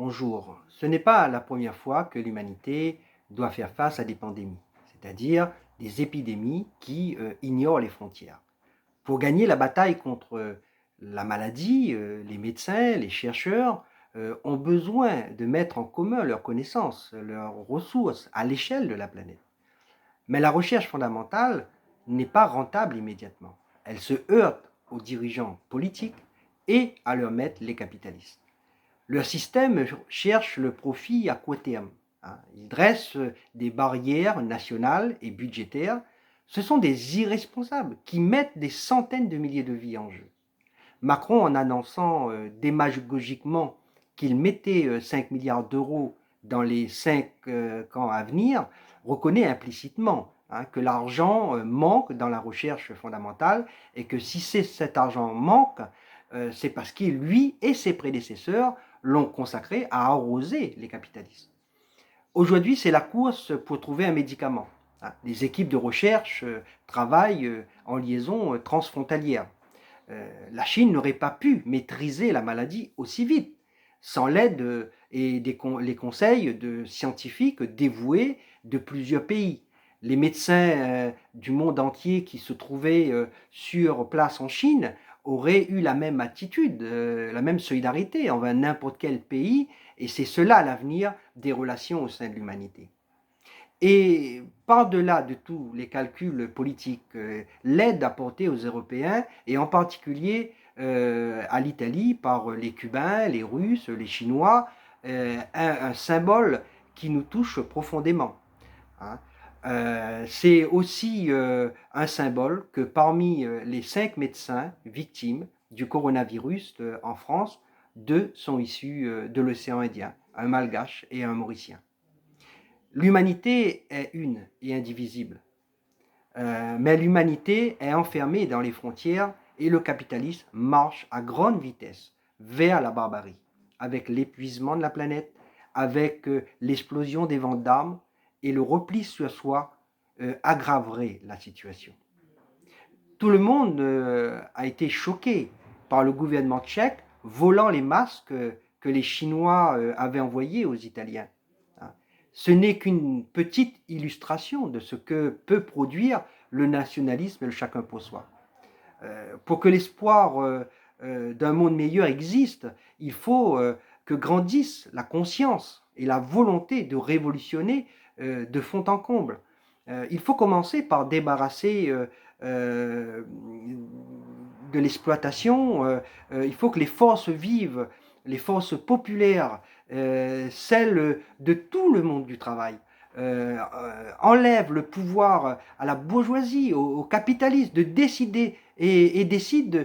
Bonjour. Ce n'est pas la première fois que l'humanité doit faire face à des pandémies, c'est-à-dire des épidémies qui ignorent les frontières. Pour gagner la bataille contre la maladie, les médecins, les chercheurs ont besoin de mettre en commun leurs connaissances, leurs ressources à l'échelle de la planète. Mais la recherche fondamentale n'est pas rentable immédiatement. Elle se heurte aux dirigeants politiques et à leurs maîtres, les capitalistes. Leur système cherche le profit à court terme. Il dresse des barrières nationales et budgétaires. Ce sont des irresponsables qui mettent des centaines de milliers de vies en jeu. Macron, en annonçant démagogiquement qu'il mettait 5 milliards d'euros dans les 5 ans à venir, reconnaît implicitement que l'argent manque dans la recherche fondamentale et que si cet argent manque, c'est parce qu'il, lui et ses prédécesseurs, l'ont consacré à arroser les capitalistes. Aujourd'hui, c'est la course pour trouver un médicament. Les équipes de recherche travaillent en liaison transfrontalière. La Chine n'aurait pas pu maîtriser la maladie aussi vite sans l'aide et les conseils de scientifiques dévoués de plusieurs pays. Les médecins du monde entier qui se trouvaient sur place en Chine auraient eu la même attitude, la même solidarité envers n'importe quel pays, et c'est cela l'avenir des relations au sein de l'humanité. Et par-delà de tous les calculs politiques, l'aide apportée aux Européens, et en particulier à l'Italie par les Cubains, les Russes, les Chinois, un symbole qui nous touche profondément. C'est aussi un symbole que parmi les 5 médecins victimes du coronavirus en France, 2 sont issus de l'océan Indien, un malgache et un mauricien. L'humanité est une et indivisible, mais l'humanité est enfermée dans les frontières et le capitalisme marche à grande vitesse vers la barbarie, avec l'épuisement de la planète, avec l'explosion des ventes d'armes, et le repli sur soi aggraverait la situation. Tout le monde a été choqué par le gouvernement tchèque volant les masques que les Chinois avaient envoyés aux Italiens. Ce n'est qu'une petite illustration de ce que peut produire le nationalisme et le chacun pour soi. Pour que l'espoir d'un monde meilleur existe, il faut que grandisse la conscience et la volonté de révolutionner de fond en comble. Il faut commencer par débarrasser de l'exploitation. Il faut que les forces vives, les forces populaires, celles de tout le monde du travail, enlèvent le pouvoir à la bourgeoisie, aux capitalistes, de décider et décident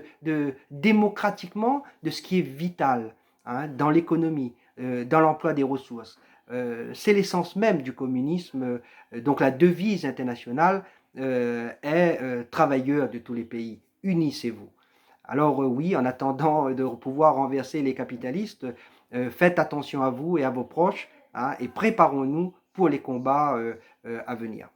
démocratiquement de ce qui est vital dans l'économie, dans l'emploi des ressources. C'est l'essence même du communisme. Donc la devise internationale est travailleurs de tous les pays, unissez-vous. Alors oui, en attendant de pouvoir renverser les capitalistes, faites attention à vous et à vos proches et préparons-nous pour les combats à venir.